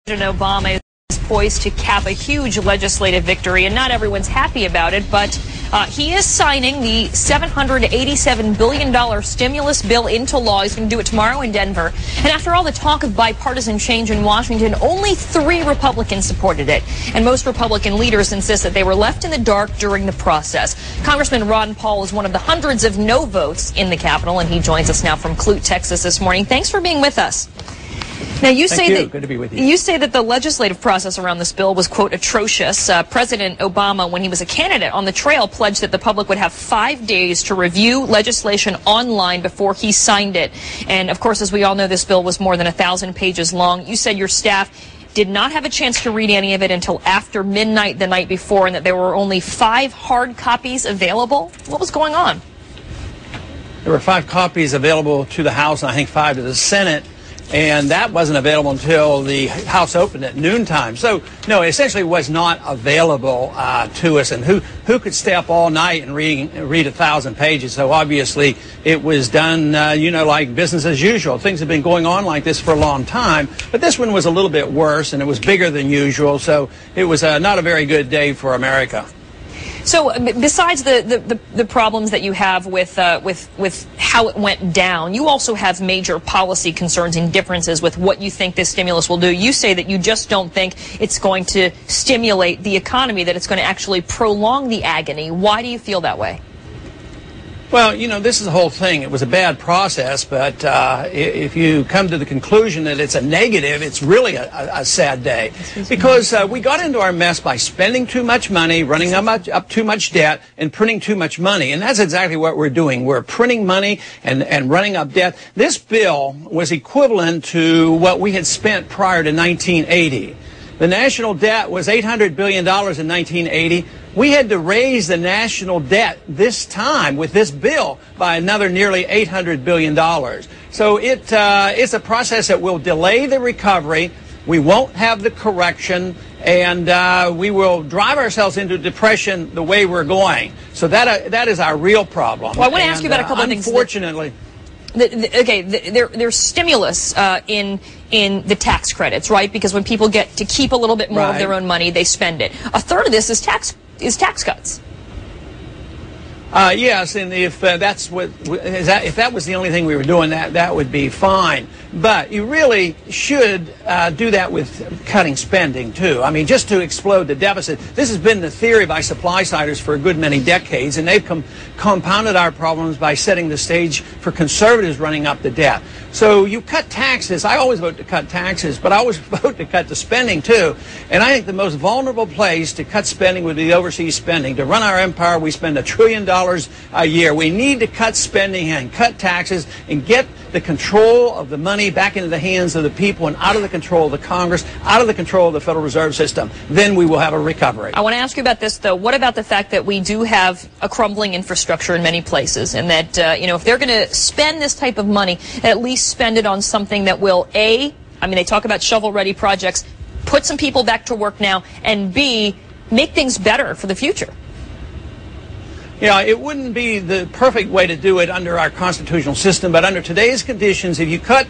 President Obama is poised to cap a huge legislative victory, and not everyone's happy about it, but he is signing the $787 billion stimulus bill into law. He's going to do it tomorrow in Denver. And after all the talk of bipartisan change in Washington, only 3 Republicans supported it. And most Republican leaders insist that they were left in the dark during the process. Congressman Ron Paul is one of the hundreds of no votes in the Capitol, and he joins us now from Clute, Texas this morning. Thanks for being with us. Now, you say Good to be with you. You say that the legislative process around this bill was, quote, atrocious. President Obama, when he was a candidate on the trail, pledged that the public would have 5 days to review legislation online before he signed it. And, of course, as we all know, this bill was more than 1,000 pages long. You said your staff did not have a chance to read any of it until after midnight the night before, and that there were only 5 hard copies available. What was going on? There were 5 copies available to the House, and I think 5 to the Senate. And that wasn't available until the House opened at noontime. So, no, it essentially was not available to us. And who could stay up all night and read 1,000 pages? So obviously it was done, like business as usual. Things have been going on like this for a long time. But this one was a little bit worse, and it was bigger than usual. So it was not a very good day for America. So besides the problems that you have with how it went down, you also have major policy concerns and differences with what you think this stimulus will do. You say that you just don't think it's going to stimulate the economy, that it's going to actually prolong the agony. Why do you feel that way? Well, this is the whole thing. It was a bad process, but if you come to the conclusion that it's a negative, it's really a sad day. Because we got into our mess by spending too much money, running up too much debt, and printing too much money. And that's exactly what we're doing. We're printing money and running up debt. This bill was equivalent to what we had spent prior to 1980. The national debt was $800 billion in 1980. We had to raise the national debt this time with this bill by another nearly $800 billion. So it's a process that will delay the recovery. We won't have the correction, and we will drive ourselves into depression the way we're going. So that is our real problem. Well, I want to ask you about a couple of things. Unfortunately. There's stimulus in the tax credits, right? Because when people get to keep a little bit more of their own money, they spend it. A third of this is tax cuts. Yes, and if that was the only thing we were doing, that would be fine. But you really should do that with cutting spending too. I mean, just to explode the deficit. This has been the theory by supply-siders for a good many decades, and they've compounded our problems by setting the stage for conservatives running up the debt. So you cut taxes. I always vote to cut taxes, but I always vote to cut the spending too. And I think the most vulnerable place to cut spending would be overseas spending. To run our empire, we spend $1 trillion a year. We need to cut spending and cut taxes and get the control of the money back into the hands of the people and out of the control of the Congress, out of the control of the Federal Reserve System. Then we will have a recovery. I want to ask you about this, though. What about the fact that we do have a crumbling infrastructure in many places, and that, if they're going to spend this type of money, at least spend it on something that will, they talk about shovel-ready projects, put some people back to work now, and B, make things better for the future? Yeah, it wouldn't be the perfect way to do it under our constitutional system, but under today's conditions, if you cut,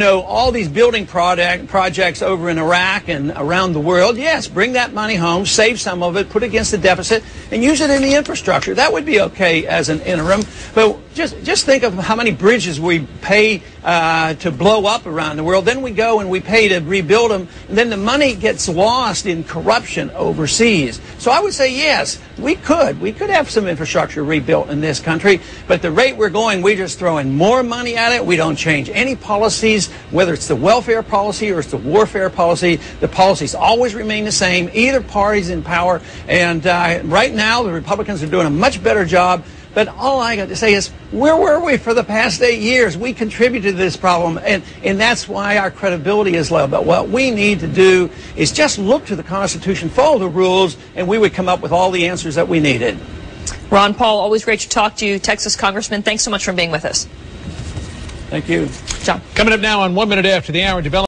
all these building projects over in Iraq and around the world, yes, bring that money home, save some of it, put it against the deficit, and use it in the infrastructure. That would be okay as an interim. But just think of how many bridges we pay to blow up around the world. Then we go and we pay to rebuild them, and then the money gets lost in corruption overseas. So I would say, yes, we could have some infrastructure rebuilt in this country, but the rate we're going, we're just throwing more money at it. We don't change any policies, whether it's the welfare policy or it's the warfare policy. The policies always remain the same. Either party's in power, and right now the Republicans are doing a much better job. But all I got to say is, where were we for the past 8 years? We contributed to this problem, and that's why our credibility is low. But what we need to do is just look to the Constitution, follow the rules, and we would come up with all the answers that we needed. Ron Paul, always great to talk to you, Texas Congressman. Thanks so much for being with us. Thank you. John. Coming up now on 1 minute after the hour, develop